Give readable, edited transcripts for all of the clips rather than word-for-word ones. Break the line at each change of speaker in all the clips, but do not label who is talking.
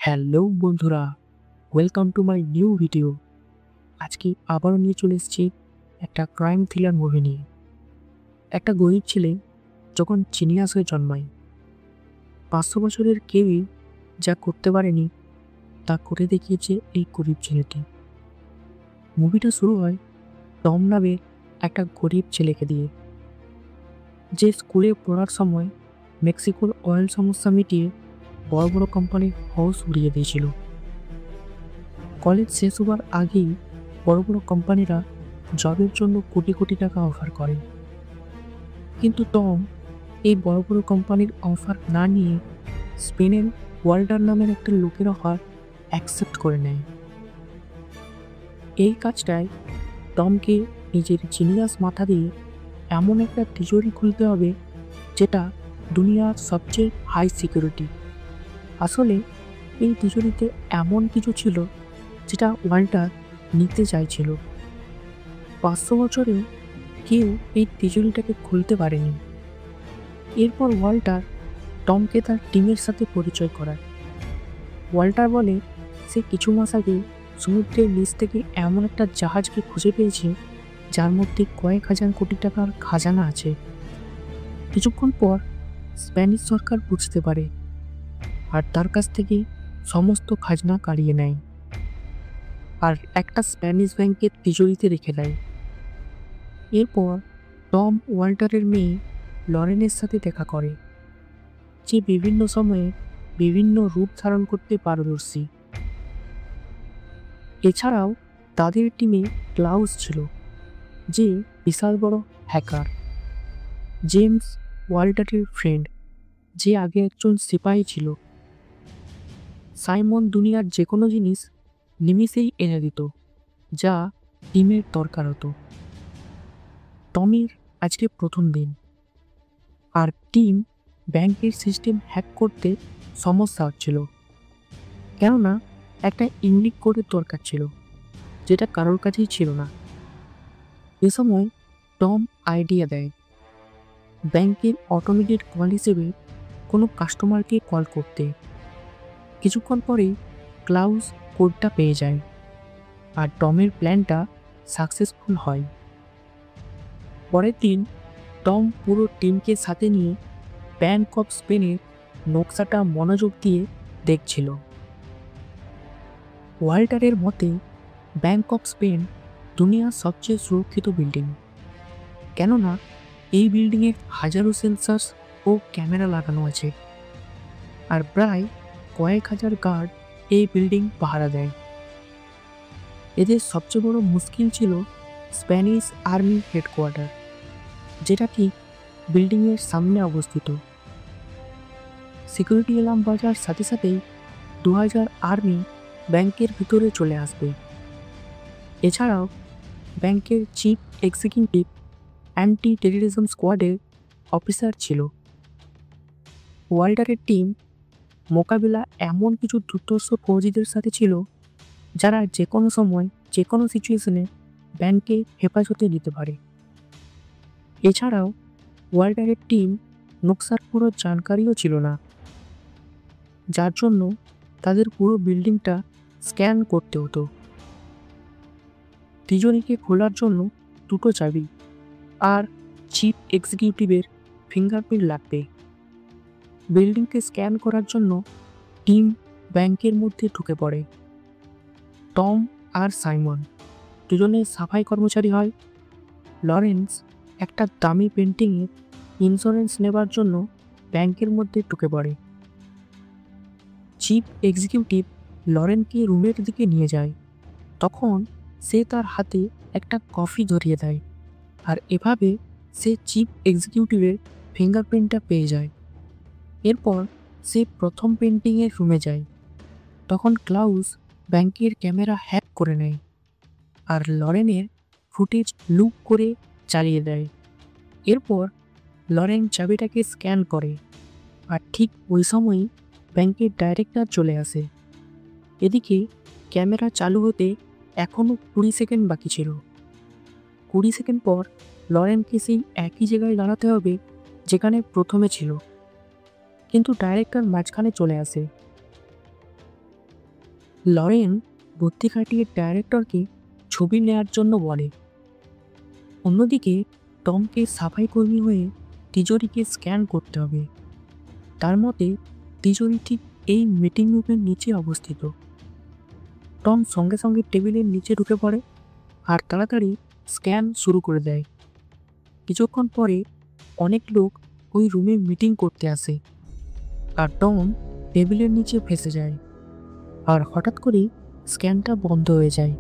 Hello বন্ধুরা, welcome to my new video. আজকে আবারও নিয়ে চলে এসেছি একটা ক্রাইম থ্রিলার মুভি নিয়ে। একটা গরিব ছেলে যখন জিনিয়াস হয়ে জন্মায়, 500 বছরের কেউই যা করতে পারেনি তা করে দেখিয়েছে এই গরিব ছেলেটি। মুভিটা শুরু হয় টম নামের একটা গরিব ছেলেকে দিয়ে, যে স্কুলে পড়ার সময় মেক্সিকোর অয়েল সমস্যা মিটিয়ে বড় বড় কোম্পানির হাউস উড়িয়ে দিয়েছিল। কলেজ শেষ হবার আগেই বড় বড় কোম্পানিরা জবের জন্য কোটি কোটি টাকা অফার করে, কিন্তু টম এই বড় বড় কোম্পানির অফার না নিয়ে স্পেনের ওয়াল্টার নামের একটা লোকের অফার অ্যাকসেপ্ট করে নেয়। এই কাজটায় টমকে নিজের জিনিয়াস মাথা দিয়ে এমন একটা তিজোরি খুলতে হবে যেটা দুনিয়ার সবচেয়ে হাই সিকিউরিটি। আসলে এই তিজোরিতে এমন কিছু ছিল যেটা ওয়াল্টার নিতে চাইছিল। 500 বছরেও কেউ এই তিজোরিটাকে খুলতে পারেনি। এরপর ওয়াল্টার টমকে তার টিমের সাথে পরিচয় করায়। ওয়াল্টার বলে সে কিছু মাস আগে সমুদ্রের নিচ থেকে এমন একটা জাহাজকে খুঁজে পেয়েছে যার মধ্যে কয়েক হাজার কোটি টাকার খাজানা আছে। কিছুক্ষণ পর স্প্যানিশ সরকার বুঝতে পারে আর তার কাছ থেকে সমস্ত খাজনা কাড়িয়ে নেয় আর একটা স্প্যানিশ ব্যাংকের তিজোরিতে রেখে দেয়। এরপর টম ওয়াল্টারের মেয়ে লরেনের সাথে দেখা করে, যে বিভিন্ন সময়ে বিভিন্ন রূপ ধারণ করতে পারদর্শী। এছাড়াও তাদের টিমে ক্লাউস ছিল, যে বিশাল বড় হ্যাকার। জেমস ওয়াল্টারের ফ্রেন্ড, যে আগে একজন সিপাহী ছিল। সাইমন দুনিয়ার যে কোনো জিনিস নিমিষেই এনে দিত যা টিমের দরকার হতো। টমির আজকে প্রথম দিন, আর টিম ব্যাংকের সিস্টেম হ্যাক করতে সমস্যা হচ্ছিল, কেননা একটা ইউনিক কোডের দরকার ছিল যেটা কারোর কাছেই ছিল না। এ সময় টম আইডিয়া দেয় ব্যাংকের অটোমেটেড কল হিসেবে কোনো কাস্টমারকে কল করতে। কিছুক্ষণ পরেই ক্লাউস কোডটা পেয়ে যায় আর টমের প্ল্যানটা সাকসেসফুল হয়। পরের দিন টম পুরো টিমকে সাথে নিয়ে ব্যাংক অফ স্পেনের নকশাটা মনোযোগ দিয়ে দেখছিল। ওয়াল্টারের মতে ব্যাংক অফ স্পেন দুনিয়ার সবচেয়ে সুরক্ষিত বিল্ডিং, কেননা এই বিল্ডিংয়ে হাজারো সেন্সার্স ও ক্যামেরা লাগানো আছে, আর প্রায় কয়েক হাজার গার্ড এই বিল্ডিং পাহারা দেয়। এদের সবচেয়ে বড় মুশকিল ছিল স্প্যানিশ আর্মি হেডকোয়ার্টার, যেটা ঠিক বিল্ডিংয়ের সামনে অবস্থিত। সিকিউরিটি অ্যালার্ম বাজার সাথে সাথেই 2000 আর্মি ব্যাংকের ভিতরে চলে আসবে। এছাড়াও ব্যাংকের চিফ এক্সিকিউটিভ অ্যান্টি টেররিজম স্কোয়াডের অফিসার ছিল। ওয়াল্টারের টিম মোকাবিলা এমন কিছু দুর্ধর্ষ ফৌজিদের সাথে ছিল যারা যে কোনো সময় যে কোনো সিচুয়েশনে ব্যাংকে হেফাজতে দিতে পারে। এছাড়াও ওয়াল্টারের টিম নকশার পুরো জানকারিও ছিল না, যার জন্য তাদের পুরো বিল্ডিংটা স্ক্যান করতে হতো। তিজোরিকে খোলার জন্য 2টো চাবি আর চিফ এক্সিকিউটিভের ফিঙ্গারপ্রিন্ট লাগবে। বিল্ডিংকে স্ক্যান করার জন্য টিম ব্যাংকের মধ্যে ঢুকে পড়ে। টম আর সাইমন দুজনে সাফাই কর্মচারী হয়। লরেন্স একটা দামি পেন্টিংয়ের ইন্স্যুরেন্স নেবার জন্য ব্যাংকের মধ্যে ঢুকে পড়ে। চিফ এক্সিকিউটিভ লরেনকে রুমের দিকে নিয়ে যায়, তখন সে তার হাতে একটা কফি ধরিয়ে দেয়, আর এভাবে সে চিফ এক্সিকিউটিভের ফিঙ্গারপ্রিন্টটা পেয়ে যায়। এরপর সে প্রথম পেন্টিংয়ের রুমে যায়, তখন ক্লাউস ব্যাংকের ক্যামেরা হ্যাক করে নেয় আর লরেনের ফুটেজ লুপ করে চালিয়ে দেয়। এরপর লরেন চাবিটাকে স্ক্যান করে, আর ঠিক ওই সময়ই ব্যাংকের ডাইরেক্টর চলে আসে। এদিকে ক্যামেরা চালু হতে এখনও 20 সেকেন্ড বাকি ছিল। 20 সেকেন্ড পর লরেনকে সেই একই জায়গায় দাঁড়াতে হবে যেখানে প্রথমে ছিল, কিন্তু ডাইরেক্টর মাঝখানে চলে আসে। লরেন বুদ্ধি খাটিয়ে ডাইরেক্টরকে ছবি নেওয়ার জন্য বলে। অন্যদিকে টমকে সাফাই কর্মী হয়ে তিজোরিকে স্ক্যান করতে হবে। তার মতে তিজোরি ঠিক এই মিটিং রুমের নিচে অবস্থিত। টম সঙ্গে সঙ্গে টেবিলের নিচে ঢুকে পড়ে আর তাড়াতাড়ি স্ক্যান শুরু করে দেয়। কিছুক্ষণ পরে অনেক লোক ওই রুমে মিটিং করতে আসে আর টম টেবিলের নিচে ফেঁসে যায়। আর হঠাৎ করেই স্ক্যানটা বন্ধ হয়ে যায়।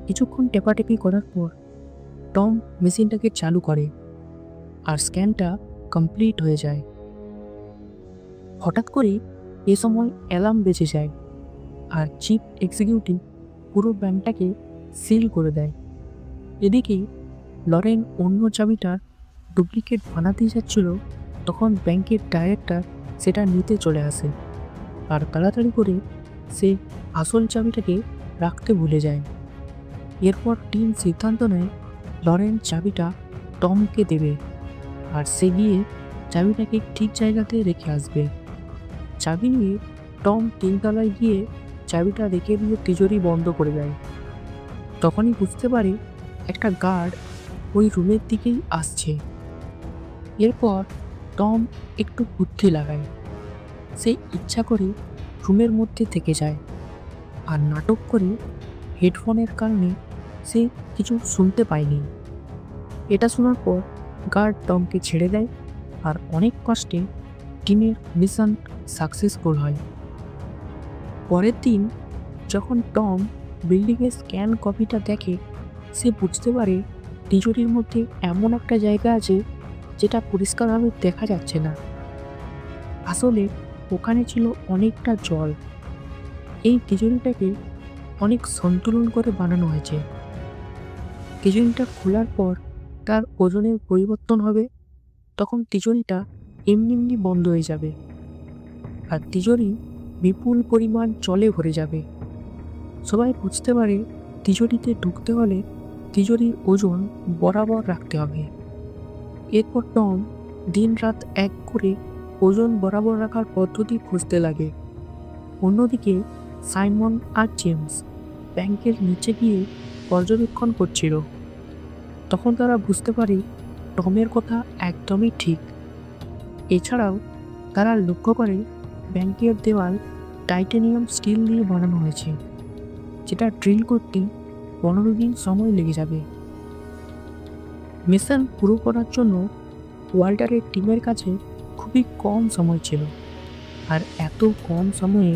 কিছুক্ষণ টেপাটেপি করার পর টম মেশিনটাকে চালু করে আর স্ক্যানটা কমপ্লিট হয়ে যায়। হঠাৎ করে এ সময় অ্যালার্ম বেজে যায় আর চিফ এক্সিকিউটিভ পুরো ব্যাংকটাকে সিল করে দেয়। এদিকে লরেন অন্য চাবিটার ডুপ্লিকেট বানাতে যাচ্ছিল, তখন ব্যাংকের ডাইরেক্টর সেটা নিতে চলে আসে আর তাড়াতাড়ি করে সে আসল চাবিটাকে রাখতে ভুলে যায়। এরপর টিম সিদ্ধান্ত নেয় লরেন চাবিটা টমকে দেবে আর সে গিয়ে চাবিটাকে ঠিক জায়গাতে রেখে আসবে। চাবি নিয়ে টম 3 তলায় গিয়ে চাবিটা রেখে দিয়ে তিজোরি বন্ধ করে দেয়। তখনই বুঝতে পারে একটা গার্ড ওই রুমের দিকেই আসছে। এরপর টম একটু বুদ্ধি লাগায়। সে ইচ্ছা করে রুমের মধ্যে থেকে যায় আর নাটক করে হেডফোনের কারণে সে কিছু শুনতে পায়নি। এটা শোনার পর গার্ড টমকে ছেড়ে দেয় আর অনেক কষ্টে টিমের মিশন সাকসেসফুল হয়। পরের দিন যখন টম বিল্ডিংয়ের স্ক্যান কপিটা দেখে, সে বুঝতে পারে তিজোরির মধ্যে এমন একটা জায়গা আছে যেটা পরিষ্কারভাবে দেখা যাচ্ছে না। আসলে ওখানে ছিল অনেকটা জল। এই তিজোরিটাকে অনেক সন্তুলন করে বানানো হয়েছে। তিজোরিটা খোলার পর তার ওজনের পরিবর্তন হবে, তখন তিজোরিটা এমনি এমনি বন্ধ হয়ে যাবে আর তিজোরি বিপুল পরিমাণ জলে ভরে যাবে। সবাই বুঝতে পারে তিজোরিতে ঢুকতে হলে তিজোরির ওজন বরাবর রাখতে হবে। এরপর টম দিন রাত এক করে ওজন বরাবর রাখার পদ্ধতি খুঁজতে লাগে। অন্যদিকে সাইমন আর জেমস ব্যাংকের নিচে গিয়ে পর্যবেক্ষণ করছিল। তখন তারা বুঝতে পারে টমের কথা একদমই ঠিক। এছাড়াও তারা লক্ষ্য করে ব্যাংকের দেওয়াল টাইটানিয়াম স্টিল দিয়ে বানানো হয়েছে, যেটা ড্রিল করতে 15 দিন সময় লেগে যাবে। মিশন পুরো করার জন্য ওয়াল্টারের টিমের কাছে খুবই কম সময় ছিল আর এত কম সময়ে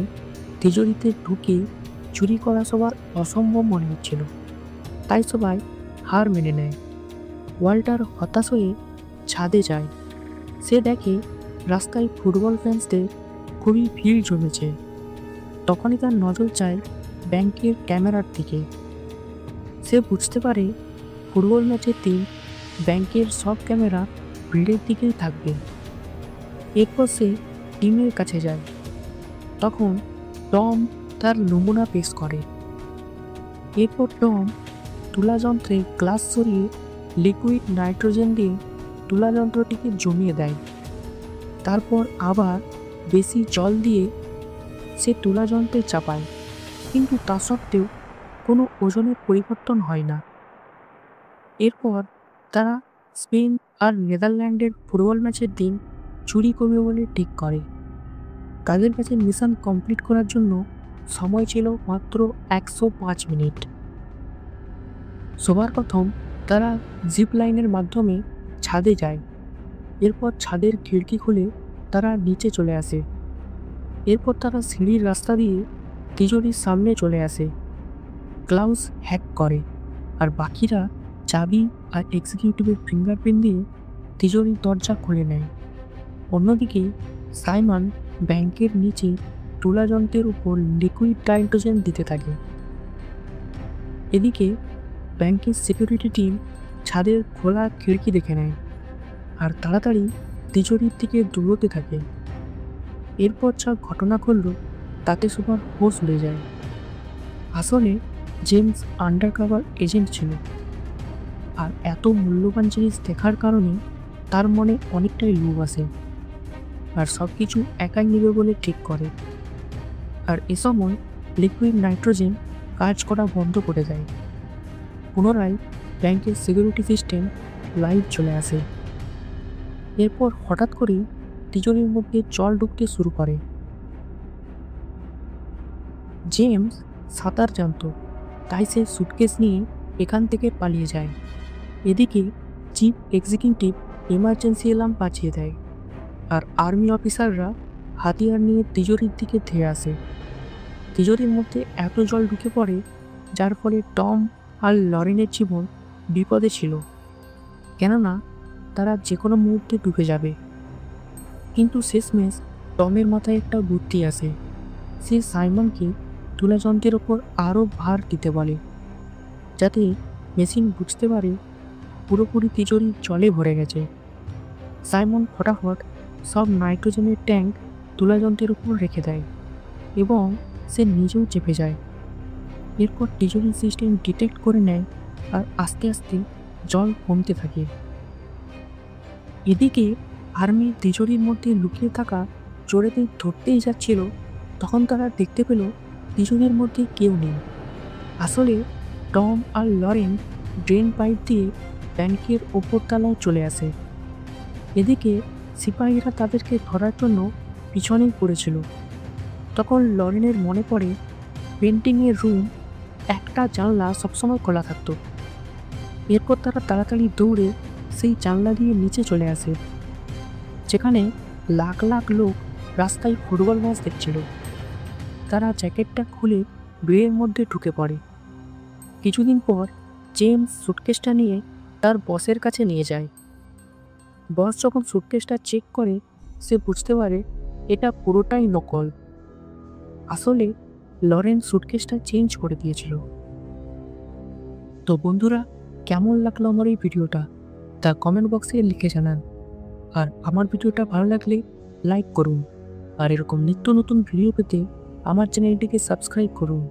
তিজোরিতে ঢুকে চুরি করা সবার অসম্ভব মনে হচ্ছিল। তাই সবাই হার মেনে নেয়। ওয়াল্টার হতাশ হয়ে ছাদে যায়। সে দেখে রাস্তায় ফুটবল ফ্যান্সদের খুবই ভিড় জমেছে। তখনই তার নজর যায় ব্যাংকের ক্যামেরার দিকে। সে বুঝতে পারে ফুটবল ম্যাচের দিন ব্যাংকের সব ক্যামেরা ভিড়ের দিকেই থাকবে। এরপর সে টিমের কাছে যায়। তখন টম তার নমুনা পেশ করে। এরপর টম তুলা যন্ত্রে গ্লাস সরিয়ে লিকুইড নাইট্রোজেন দিয়ে তুলা যন্ত্রটিকে জমিয়ে দেয়। তারপর আবার বেশি জল দিয়ে সে তুলা যন্ত্রে চাপায়, কিন্তু তা সত্ত্বেও কোনো ওজনের পরিবর্তন হয় না। এরপর তারা স্পেন আর নেদারল্যান্ডের ফুটবল ম্যাচের দিন চুরি করবে বলে ঠিক করে। তাদের কাছে মিশন কমপ্লিট করার জন্য সময় ছিল মাত্র 105 মিনিট। সবার প্রথম তারা জিপ লাইনের মাধ্যমে ছাদে যায়। এরপর ছাদের খিড়কি খুলে তারা নিচে চলে আসে। এরপর তারা সিঁড়ির রাস্তা দিয়ে তিজোরির সামনে চলে আসে। ক্লাউস হ্যাক করে আর বাকিরা চাবি আর এক্সিকিউটিভের ফিঙ্গারপ্রিন্ট দিয়ে তিজোরির দরজা খুলে নেয়। অন্যদিকে সাইমন ব্যাংকের নিচে তুলা যন্ত্রের উপর লিকুইড নাইট্রোজেন দিতে থাকে। এদিকে ব্যাংকের সিকিউরিটি টিম ছাদের খোলা খিড়কি দেখে নেয় আর তাড়াতাড়ি তিজোরির দিকে দৌড়তে থাকে। এরপর যা ঘটনা ঘটল তাতে সবার হোশ উড়ে যায়। আসলে জেমস আন্ডারকভার এজেন্ট ছিল আর এত মূল্যবান জিনিস দেখার কারণে তার মনে অনেকটাই লোভ আসে আর সব কিছু একাই নেবে বলে ঠিক করে। আর এ সময় লিকুইড নাইট্রোজেন কাজ করা বন্ধ করে দেয়। পুনরায় ব্যাংকের সিকিউরিটি সিস্টেম লাইভ চলে আসে। এরপর হঠাৎ করেই তিজোরির মধ্যে জল ঢুকতে শুরু করে। জেমস সাঁতার জানত, তাই সে সুটকেস নিয়ে এখান থেকে পালিয়ে যায়। এদিকে চিফ এক্সিকিউটিভ এমার্জেন্সি অ্যালার্ম বাজিয়ে দেয়, আর আর্মি অফিসাররা হাতিয়ার নিয়ে তিজোরির দিকে ধেয়ে আসে। তিজোরির মধ্যে এত জল ঢুকে পড়ে যার ফলে টম আর লরেনের জীবন বিপদে ছিল, কেননা তারা যে কোনো মুহূর্তে ডুবে যাবে। কিন্তু শেষমেশ টমের মাথায় একটা বুদ্ধি আসে। সে সাইমনকে তুলাযন্ত্রের ওপর আরও ভার দিতে বলে, যাতে মেশিন বুঝতে পারে পুরোপুরি তিজোরি জলে ভরে গেছে। সাইমন ফটাফট সব নাইট্রোজেনের ট্যাঙ্ক তুলাযন্ত্রের উপর রেখে দেয় এবং সে নিজেও চেপে যায়। এরপর তিজোরি সিস্টেম ডিটেক্ট করে নেয় আর আস্তে আস্তে জল কমতে থাকে। এদিকে আর্মি তিজোরির মধ্যে লুকিয়ে থাকা চোরেদের ধরতেই যাচ্ছিল, তখন তারা দেখতে পেল তিজোরির মধ্যে কেউ নেই। আসলে টম আর লরেন ড্রেন পাইপ দিয়ে ব্যাংকের ওপর তলায় চলে আসে। এদিকে সিপাহীরা তাদেরকে ধরার জন্য পিছনেই পড়েছিল। তখন লরেনের মনে পড়ে পেন্টিংয়ের রুম একটা জানলা সবসময় খোলা থাকতো। এরপর তারা তাড়াতাড়ি দৌড়ে সেই জানলা দিয়ে নিচে চলে আসে, যেখানে লাখ লাখ লোক রাস্তায় ফুটবল ম্যাচ দেখছিল। তারা জ্যাকেটটা খুলে বেয়ের মধ্যে ঢুকে পড়ে। কিছুদিন পর জেমস সুটকেসটা নিয়ে তার বসের কাছে নিয়ে যায়। বস যখন সুটকেসটা চেক করে, সে বুঝতে পারে এটা পুরোটাই নকল। আসলে লরেন সুটকেসটা চেঞ্জ করে দিয়েছিল। তো বন্ধুরা, কেমন লাগলো আমার এই ভিডিওটা তা কমেন্ট বক্সে লিখে জানান। আর আমার ভিডিওটা ভালো লাগলে লাইক করুন, আর এরকম নিত্য নতুন ভিডিও পেতে আমার চ্যানেলটিকে সাবস্ক্রাইব করুন।